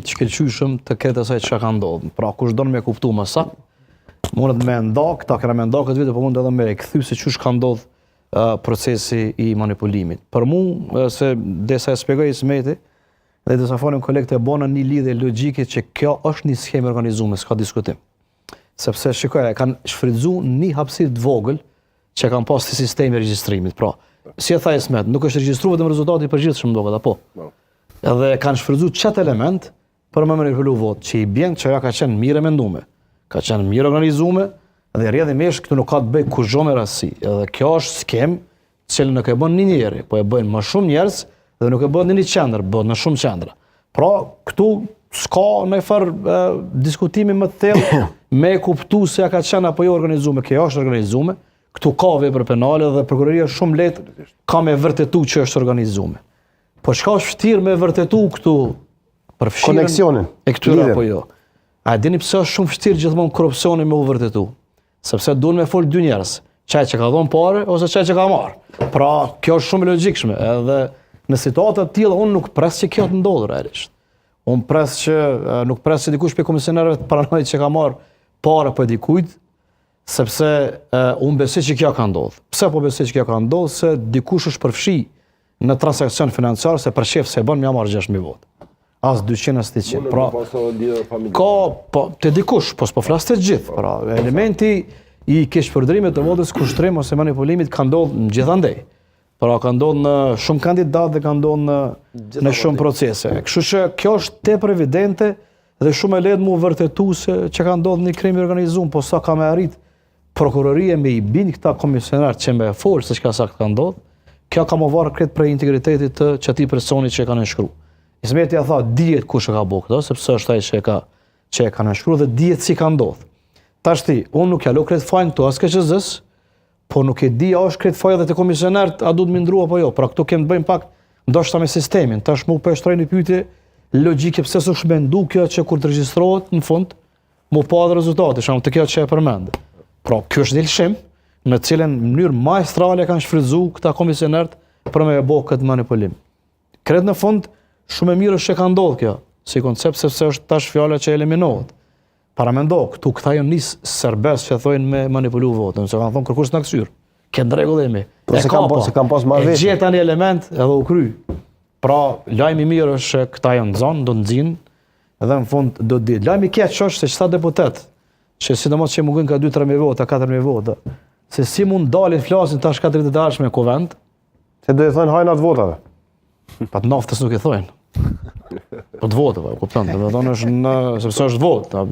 të shkëlqyshëm të ketë asaj çka ka ndodhur. Pra kush don me kuptu më saktë, mundet me nda, këta kena me nda këtë vit, po mund edhe me kthy se çush ka ndodhur procesi i manipulimit. Për mua, se desa e shpjegoj Ismeti, dhe desa folim kolegët e bona një lidhje logjike që kjo është një skemë organizuar, s'ka diskutim. Sepse shikoj, kanë shfrytzuar një hapësirë të vogël që kanë pas të sistemi regjistrimit. Pra, si e tha Ismet, nuk është regjistruar vetëm rezultati i përgjithshëm dohet apo. Edhe kanë shfrytzuar çat element për me manipulu votë, që i bjen që ajo ka qenë mirë mendume, ka qenë mirë organizume, dhe rrjedhimisht këtu nuk ka të bëj kurrë me rastësi. Edhe kjo është skemë që nuk e bën një njeri, po e bëjnë më shumë njerëz dhe nuk e bën në një qendër, bën në shumë qendra. Pra, këtu s'ka në farë diskutimi më të thellë me kuptu se ja ka qenë apo jo organizume, kjo është organizume, këtu ka vepër penale dhe prokuroria shumë lehtë ka me vërtetu që është organizume. Po çka është vërtet me vërtetu këtu përfshirën koneksionin e këtyre apo jo? A dini pse është shumë vështirë gjithmonë korrupsioni me u vërtetu? Sepse duhen me fol dy njerëz, çaj që ka dhënë parë ose çaj që ka marrë. Pra, kjo është shumë e logjikshme, edhe në situata të tilla unë nuk pres që kjo të ndodhur realisht. Unë pres që nuk pres që dikush pe komisionerëve të paranojë që ka marrë parë për dikujt, sepse unë besoj që kjo ka ndodhur. Pse po besoj që kjo ka ndodhur? Se dikush është përfshi në transakcion financiar se për shef se bën më marr 6000 votë. As 200 as 300. Pra, ka po te dikush, po s'po flas të gjithë. Pra, elementi i keqpërdrimit të votës kushtrim ose manipulimit ka ndodhur gjithandej. Pra, ka ndodhur në shumë kandidatë dhe ka ndodhur në shumë procese. Kështu që kjo është tepër evidente dhe shumë e lehtë mu vërtetu se që ka ndodhur një krim i organizuar, po sa ka me arrit prokuroria me i bin këta komisionar që me fol se çka saktë ka ndodhur, kjo ka më varë krejt prej integritetit të çatij personi që e kanë nënshkruar. Ismeti ja tha dihet kush e ka bërë këtë, sepse është ai që e ka nënshkruar dhe dihet si ka ndodhur. Tashti, unë nuk ja lë krejt fajin këtu as KQZ-s, po nuk e di a është krejt faja dhe të komisionerët a duhet më ndrua apo jo. Pra këtu kemë të bëjmë pak ndoshta me sistemin. Tash më po e shtroj një pyetje logjike pse s'është mendu kjo që kur të regjistrohet në fund, më pa dhe rezultate, shkak të kjo që e përmend. Pra, ky është një lëshim në cilën në mënyrë majstrale kanë shfrytzuar këta komisionerët për me bë këtë manipulim. Kret në fund shumë e mirë është që ka ndodhur kjo, si koncept sepse është tash fjala që eliminohet. Paramendo, këtu këta janë nis serbes që thojnë me manipulu votën, se kanë thonë kërkush në këshyr. Kënë rregullimi. Po se kanë pas marrë vetë. Gjeta një element edhe u kry. Pra, lajmi mirë është që këta janë zonë, do nxin, edhe në fund do të ditë. Lajmi keq është se çfarë deputet, që sidomos që mungojnë ka 2-3.000 vota, 4.000 vota, se si mund dalin flasin tash 4 ditë me kuvent, se do të thonë hajnat votave. Pa të naftës nuk e thojnë. Po të votave, kupton, do të thonë është sepse është votë.